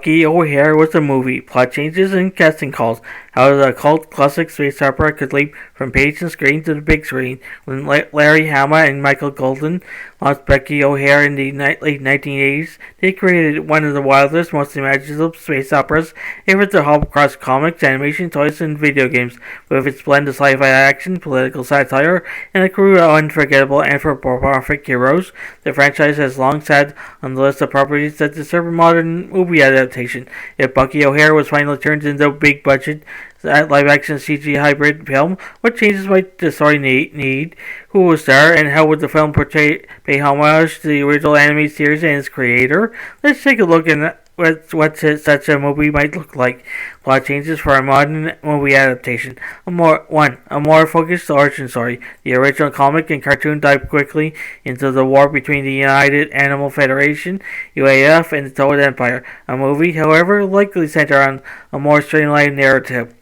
Bucky O'Hare was the movie. Plot changes and casting calls. How the cult classic space opera could leap from page and screen to the big screen. When Larry Hama and Michael Golden launched Bucky O'Hare in the late 1980s, they created one of the wildest, most imaginative space operas ever to hop across comics, animation, toys, and video games. With its blend of sci-fi action, political satire, and a crew of unforgettable anthropomorphic heroes, the franchise has long sat on the list of properties that deserve a modern movie adaptation. If Bucky O'Hare was finally turned into a big-budget live-action CG hybrid film, what changes might the story need? Who will star, and how would the film pay homage to the original anime series and its creator? Let's take a look at what such a movie might look like. Plot changes for a modern movie adaptation. A more focused origin story. The original comic and cartoon dive quickly into the war between the United Animal Federation, U.A.F, and the Toad Empire. A movie, however, likely centered on a more streamlined narrative.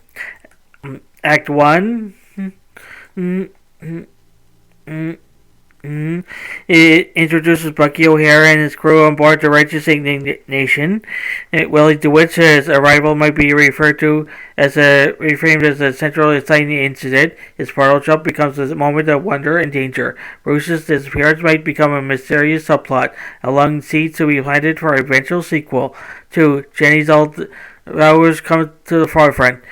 Act 1. It introduces Bucky O'Hare and his crew on board the Righteous Indignation. Willy DeWitt's arrival might be reframed as a central exciting incident. His portal jump becomes a moment of wonder and danger. Bruce's disappearance might become a mysterious subplot, allowing seeds to be planted for a eventual sequel. 2. Jenny's old powers come to the forefront.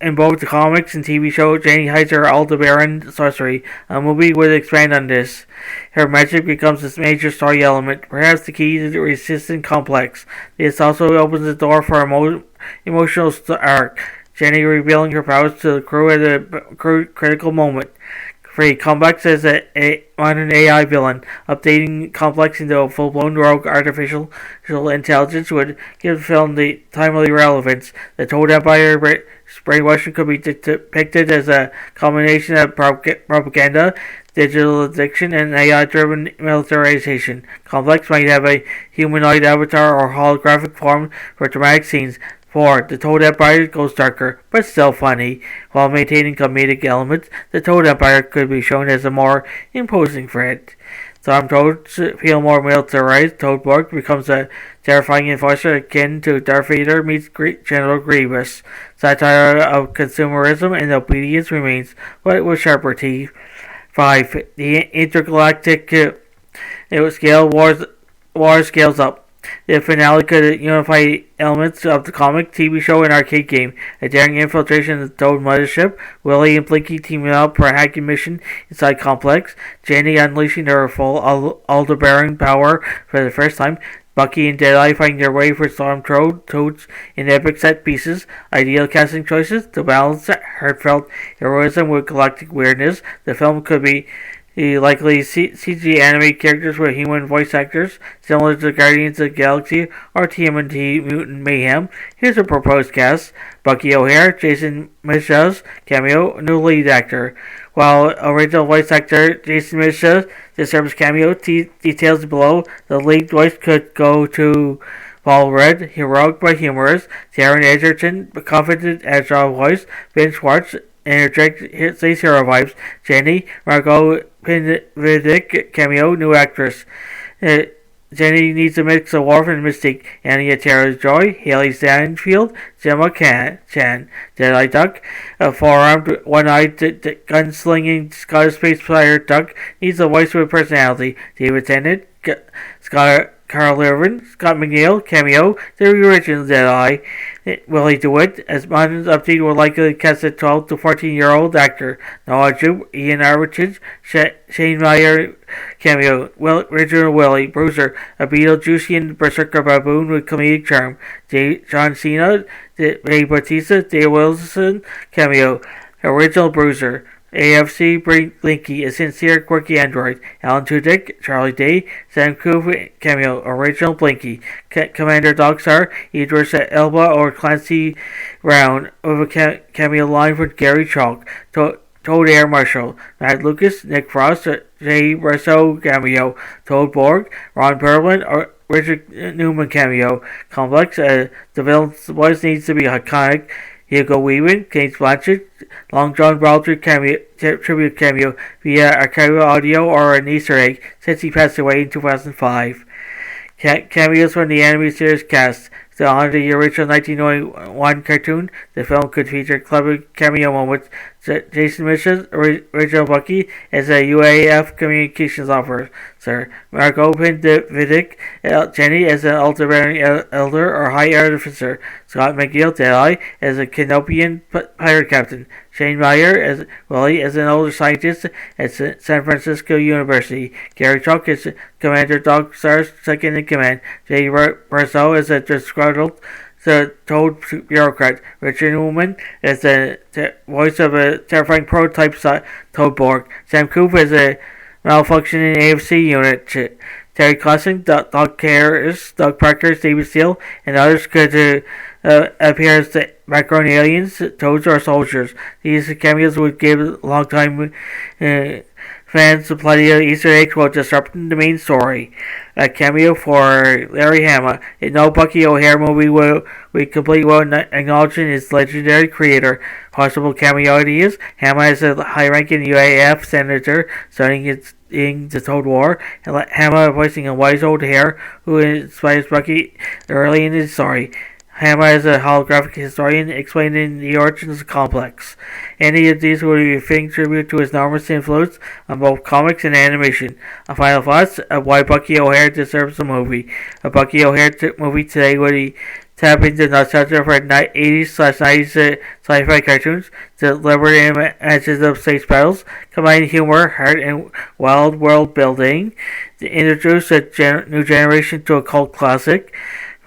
In both the comics and TV show, Jenny hides her Aldebaran sorcery. A movie would expand on this. Her magic becomes a major story element, perhaps the key to the resistant complex. This also opens the door for a emotional arc, Jenny revealing her powers to the crew at a critical moment. 3. KOMPLEX as a modern AI villain. Updating KOMPLEX into a full-blown rogue artificial intelligence would give the film the timely relevance. The Toad Empire brainwashing could be depicted as a combination of propaganda, digital addiction, and AI-driven militarization. KOMPLEX might have a humanoid avatar or holographic form for dramatic scenes. 4. The Toad Empire goes darker, but still funny. While maintaining comedic elements, the Toad Empire could be shown as a more imposing threat. Some Toads feel more militarized. Toadborg becomes a terrifying enforcer akin to Darth Vader meets General Grievous. Satire of consumerism and obedience remains, but with sharper teeth. 5. The intergalactic scale war scales up. The finale could unify elements of the comic, TV show, and arcade game. A daring infiltration of the Toad mothership, Willy and Blinky teaming up for a hacking mission inside KOMPLEX, Jenny unleashing her full Aldebaran power for the first time, Bucky and Deadeye finding their way for Storm Toads in epic set pieces, ideal casting choices to balance heartfelt heroism with galactic weirdness. The film could be likely CG anime characters with human voice actors, similar to Guardians of the Galaxy or TMNT Mutant Mayhem. Here's a proposed cast. Bucky O'Hare, Jason Mewes, cameo, new lead actor. While original voice actor Jason Mewes deserves cameo, details below. The lead voice could go to Paul Rudd, heroic but humorous. Taron Egerton, confident, agile voice. Ben Schwartz, energetic, says hero vibes. Jenny, Margot Pinvidic, cameo, new actress. Jenny needs a mix of Worf and Mystique. Anya Taylor-Joy, Haley Stanfield, Gemma Chan, Deadeye Duck, a four-armed, one-eyed, gunslinging Scottish space pirate duck needs a voice with personality. David Tennant, Carl Irvin, Scott McNeil, cameo, the original Deadeye. Willy DeWitt, as modern update, will likely cast a 12 to 14-year-old actor. Noah Jupe, Ian Armitage, Shane Meyer, cameo. Original Willy, Bruiser, a Beetlejuicean berserker baboon with comedic charm. John Cena, Ray Bautista, Dave Wilson, cameo. Original Bruiser. AFC Blinky, a sincere, quirky android. Alan Tudyk, Charlie Day, Sam Cooke, cameo. Original Blinky. Commander Dogstar, Idris Elba or Clancy Brown, with a cameo line from Gary Chalk. Toad Air Marshall, Matt Lucas, Nick Frost, Jay Russo, cameo. Toadborg, Ron Perlman, or Richard Newman, cameo. KOMPLEX, the villain's voice needs to be iconic. Hugo Weaving, Kate Blanchett, Long John Baldry tribute cameo via archival audio or an Easter egg since he passed away in 2005. Cameos from the anime series cast. To honor the original 1991 cartoon, the film could feature clever cameo moments. Jason Mitchell's original Bucky as a U.A.F. communications officer. Mark Open-Vidic Jenny as an Aldebaran elder or high artificer. Scott McGill Deadeye as a Kenopian pirate captain. Shane Meyer as Willy as an older scientist at San Francisco University. Gary Chalk as Commander Dog Star's second in command. Jay Barceau as a disgruntled Toad bureaucrat. Richard Newman as the voice of a terrifying prototype Toadborg. Sam Coop as a malfunctioning AFC unit. Terry Clausen, Doug Harris, Doug Parker, Stephen Steele, and others could appear as the background aliens, toads, or soldiers. These cameos would give longtime fans plenty of Easter eggs while disrupting the main story. A cameo for Larry Hama. In no Bucky O'Hare movie will we complete while acknowledging its legendary creator. Possible cameo ideas: Hama is a high-ranking U.A.F. senator studying the Toad War, and Hama voicing a wise old hare who inspires Bucky early in his story. Hama is a holographic historian explaining the origins of KOMPLEX. Any of these would be a fitting tribute to his enormous influence on both comics and animation. A final thoughts of why Bucky O'Hare deserves a movie. A Bucky O'Hare movie today would he tap into nostalgia for 80s/90s sci-fi cartoons, deliberate images of space battles, combine humor, heart, and wild world building, to introduce a new generation to a cult classic,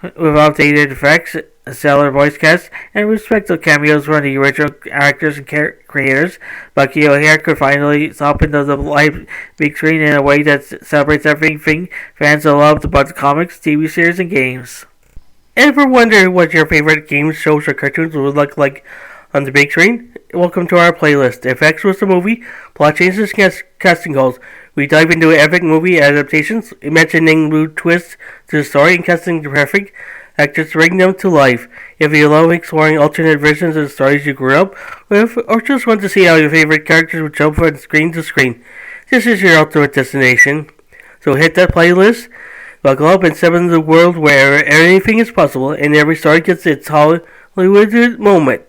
with updated effects, a stellar voice cast, and respectful cameos from the original actors and creators. Bucky O'Hare could finally hop into the live big screen in a way that celebrates everything fans have loved about the comics, TV series, and games. Ever wonder what your favorite games, shows, or cartoons would look like on the big screen? Welcome to our playlist. If X was the movie, plot changes, casting goals. We dive into epic movie adaptations, imagining new twists to the story and casting the perfect actors to bring them to life. If you love exploring alternate versions of the stories you grew up with, or just want to see how your favorite characters would jump from screen to screen, this is your ultimate destination. So hit that playlist, buckle up, and step into the world where anything is possible and every story gets its Hollywood moment.